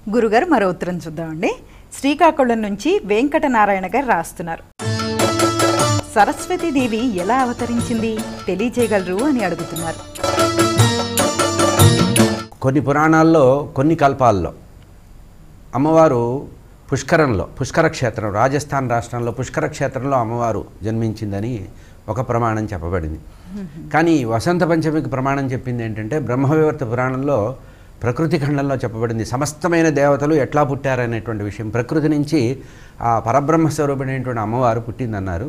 గురుగారు మరో ఉత్తరం చూద్దామండి. శ్రీకాకుళం నుంచి వెంకటనారాయణ గారు రాస్తున్నారు. సరస్వతీదేవి ఎలా అవతరించింది తెలియజేయగలరు అని అడుగుతున్నారు. కొన్ని పురాణాల్లో కొన్ని కల్పాల్లో అమ్మవారు పుష్కర క్షేత్రం, రాజస్థాన్ రాష్ట్రంలో పుష్కర క్షేత్రంలో అమ్మవారు జన్మించిందని ఒక ప్రమాణం చెప్పబడింది. కానీ వసంత పంచమికి ప్రమాణం చెప్పింది ఏంటంటే బ్రహ్మవివర్త పురాణంలో ప్రకృతి ఖండంలో చెప్పబడింది. సమస్తమైన దేవతలు ఎట్లా పుట్టారనేటువంటి విషయం, ప్రకృతి నుంచి ఆ పరబ్రహ్మ స్వరూపిణైనటువంటి అమ్మవారు పుట్టిందన్నారు.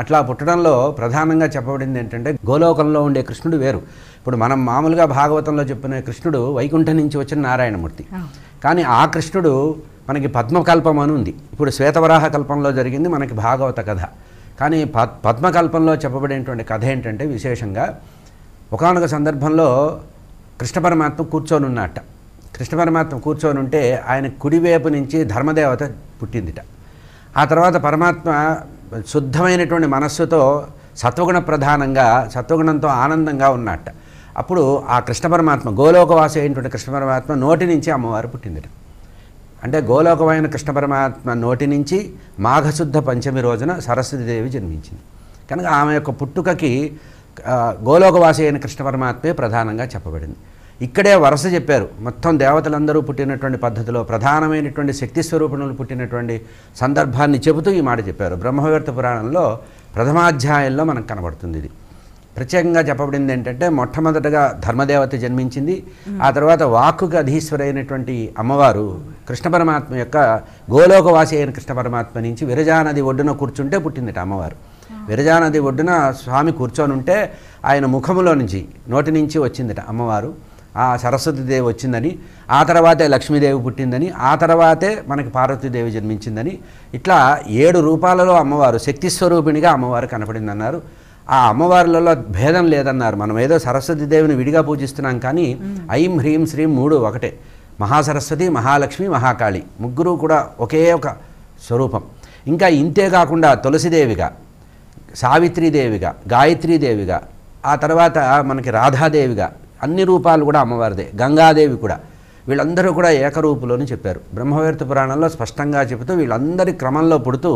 అట్లా పుట్టడంలో ప్రధానంగా చెప్పబడింది ఏంటంటే గోలోకంలో ఉండే కృష్ణుడు వేరు. ఇప్పుడు మనం మామూలుగా భాగవతంలో చెప్పిన కృష్ణుడు వైకుంఠం నుంచి వచ్చిన నారాయణమూర్తి. కానీ ఆ కృష్ణుడు మనకి పద్మకల్పం అని ఉంది. ఇప్పుడు శ్వేతవరాహ కల్పంలో జరిగింది మనకి భాగవత కథ. కానీ పద్మకల్పంలో చెప్పబడేటువంటి కథ ఏంటంటే విశేషంగా ఒకానొక సందర్భంలో కృష్ణ పరమాత్మ కూర్చొని ఉన్నట్ట. కృష్ణ పరమాత్మ కూర్చొని ఉంటే ఆయన కుడివైపు నుంచి ధర్మదేవత పుట్టిందిట. ఆ తర్వాత పరమాత్మ శుద్ధమైనటువంటి మనస్సుతో సత్వగుణ ప్రధానంగా సత్వగుణంతో ఆనందంగా ఉన్నట్ట. అప్పుడు ఆ కృష్ణ పరమాత్మ గోలోకవాసి అయినటువంటి కృష్ణ పరమాత్మ నోటి నుంచి అమ్మవారు పుట్టిందిట. అంటే గోలోకమైన కృష్ణ పరమాత్మ నోటి నుంచి మాఘశుద్ధ పంచమి రోజున సరస్వతీదేవి జన్మించింది. కనుక ఆమె యొక్క పుట్టుకకి గోలోకవాసి అయిన కృష్ణ పరమాత్మే ప్రధానంగా చెప్పబడింది. ఇక్కడే వరుస చెప్పారు. మొత్తం దేవతలందరూ పుట్టినటువంటి పద్ధతిలో ప్రధానమైనటువంటి శక్తి స్వరూపణులు పుట్టినటువంటి సందర్భాన్ని చెబుతూ ఈ మాట చెప్పారు. బ్రహ్మవివర్త పురాణంలో ప్రథమాధ్యాయంలో మనకు కనబడుతుంది. ఇది ప్రత్యేకంగా చెప్పబడింది ఏంటంటే మొట్టమొదటగా ధర్మదేవత జన్మించింది. ఆ తర్వాత వాక్కుకి అధీశ్వరైనటువంటి అమ్మవారు కృష్ణ పరమాత్మ యొక్క గోలోకవాసి అయిన కృష్ణ పరమాత్మ నుంచి విరజానది ఒడ్డున కూర్చుంటే పుట్టిందిట అమ్మవారు. విరజానది ఒడ్డున స్వామి కూర్చొని ఉంటే ఆయన ముఖములో నుంచి నోటి నుంచి వచ్చిందిట అమ్మవారు. ఆ సరస్వతీదేవి వచ్చిందని, ఆ తర్వాతే లక్ష్మీదేవి పుట్టిందని, ఆ తర్వాతే మనకి పార్వతీదేవి జన్మించిందని, ఇట్లా 7 రూపాలలో అమ్మవారు శక్తి స్వరూపిణిగా అమ్మవారు కనపడిందన్నారు. ఆ అమ్మవారులలో భేదం లేదన్నారు. మనం ఏదో సరస్వతీదేవిని విడిగా పూజిస్తున్నాం, కానీ ఐం హ్రీం శ్రీం 3 ఒకటే. మహాసరస్వతి, మహాలక్ష్మి, మహాకాళి ముగ్గురు కూడా ఒకే ఒక స్వరూపం. ఇంకా ఇంతే కాకుండా తులసిదేవిగా, సావిత్రీదేవిగా, గాయత్రీదేవిగా, ఆ తర్వాత మనకి రాధాదేవిగా అన్ని రూపాలు కూడా అమ్మవారిదే. గంగాదేవి కూడా, వీళ్ళందరూ కూడా ఏకరూపులోని చెప్పారు. బ్రహ్మవివర్త పురాణంలో స్పష్టంగా చెబుతూ వీళ్ళందరి క్రమంలో పుడుతూ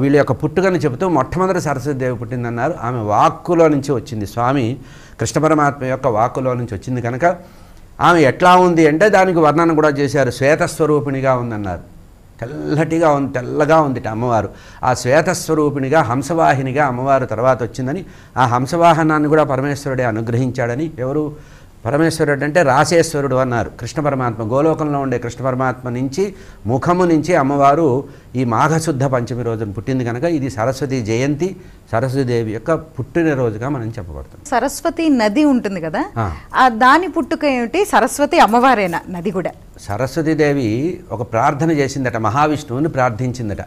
వీళ్ళ యొక్క పుట్టుకని చెబుతూ మొట్టమొదటి సరస్వతీదేవి పుట్టిందన్నారు. ఆమె వాక్కులో నుంచి వచ్చింది, స్వామి కృష్ణ పరమాత్మ యొక్క వాక్కులో నుంచి వచ్చింది. కనుక ఆమె ఎట్లా ఉంది అంటే దానికి వర్ణన కూడా చేశారు. శ్వేతస్వరూపిణిగా ఉందన్నారు. తెల్లటిగా ఉంది, తెల్లగా ఉందిట అమ్మవారు. ఆ శ్వేతస్వరూపిణిగా హంసవాహినిగా అమ్మవారు తర్వాత వచ్చిందని, ఆ హంసవాహనాన్ని కూడా పరమేశ్వరుడే అనుగ్రహించాడని. ఎవరు పరమేశ్వరుడు అంటే రాసేశ్వరుడు అన్నారు. కృష్ణ పరమాత్మ గోలోకంలో ఉండే కృష్ణ పరమాత్మ నుంచి ముఖము నుంచి అమ్మవారు ఈ మాఘశుద్ధ పంచమి రోజున పుట్టింది. కనుక ఇది సరస్వతి జయంతి, సరస్వతీదేవి యొక్క పుట్టినరోజుగా మనం చెప్పబడుతుంది. సరస్వతి నది ఉంటుంది కదా, దాని పుట్టుక ఏమిటి? సరస్వతి అమ్మవారేనా నది కూడా? సరస్వతీదేవి ఒక ప్రార్థన చేసిందట, మహావిష్ణువుని ప్రార్థించిందట.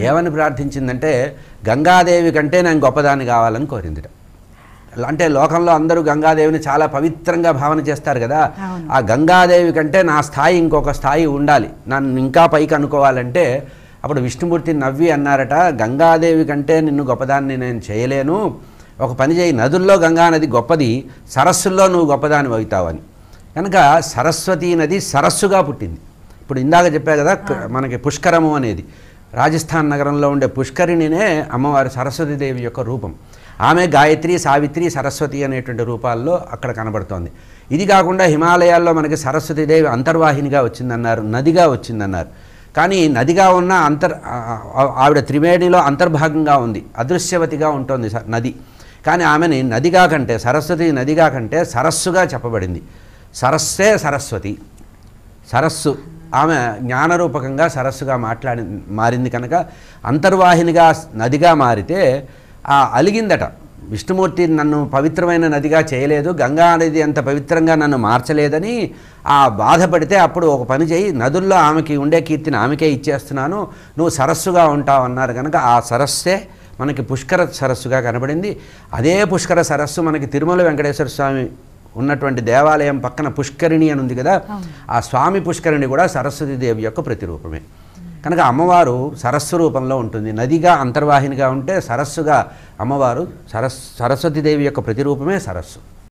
ఏమని ప్రార్థించిందంటే గంగాదేవి కంటే నేను గొప్పదాన్ని కావాలని కోరిందిట. అంటే లోకంలో అందరూ గంగాదేవిని చాలా పవిత్రంగా భావన చేస్తారు కదా. ఆ గంగాదేవి కంటే నా స్థాయి ఇంకొక స్థాయి ఉండాలి, నన్ను ఇంకా పైకి అనుకోవాలంటే అప్పుడు విష్ణుమూర్తి నవ్వి అన్నారట, గంగాదేవి కంటే నిన్ను గొప్పదాన్ని నేను చేయలేను, ఒక పని చేయి, నదుల్లో గంగానది గొప్పది, సరస్సుల్లో నువ్వు గొప్పదాన్ని అవుతావని. కనుక సరస్వతీ నది సరస్సుగా పుట్టింది. ఇప్పుడు ఇందాక చెప్పా కదా మనకి పుష్కరము అనేది, రాజస్థాన్ నగరంలో ఉండే పుష్కరిణినే అమ్మవారి సరస్వతీదేవి యొక్క రూపం. ఆమె గాయత్రి, సావిత్రి, సరస్వతి అనేటువంటి రూపాల్లో అక్కడ కనబడుతోంది. ఇది కాకుండా హిమాలయాల్లో మనకి సరస్వతీదేవి అంతర్వాహినిగా వచ్చిందన్నారు, నదిగా వచ్చిందన్నారు. కానీ నదిగా ఉన్న ఆవిడ త్రివేణిలో అంతర్భాగంగా ఉంది, అదృశ్యవతిగా ఉంటుంది నది. కానీ ఆమెని నదిగా కంటే, సరస్వతి నదిగా కంటే సరస్సుగా చెప్పబడింది. సరస్సే సరస్వతి, సరస్సు ఆమె జ్ఞానరూపకంగా సరస్సుగా మారింది. కనుక అంతర్వాహినిగా నదిగా మారితే అలిగిందట, విష్ణుమూర్తి నన్ను పవిత్రమైన నదిగా చేయలేదు, గంగా నది అంత పవిత్రంగా నన్ను మార్చలేదని ఆ బాధపడితే అప్పుడు ఒక పని చేయి, నదుల్లో ఆమెకి ఉండే కీర్తిని ఆమెకే ఇచ్చేస్తున్నాను, నువ్వు సరస్సుగా ఉంటావు అన్నారు. కనుక ఆ సరస్సే మనకి పుష్కర సరస్సుగా కనబడింది. అదే పుష్కర సరస్సు మనకి తిరుమల వెంకటేశ్వర స్వామి ఉన్నటువంటి దేవాలయం పక్కన పుష్కరిణి అని ఉంది కదా, ఆ స్వామి పుష్కరిణి కూడా సరస్వతీదేవి యొక్క ప్రతిరూపమే. కనుక అమ్మవారు సరస్సు రూపంలో ఉంటుంది. నదిగా అంతర్వాహినిగా ఉంటే సరస్సుగా అమ్మవారు సరస్వతీదేవి యొక్క ప్రతిరూపమే సరస్సు.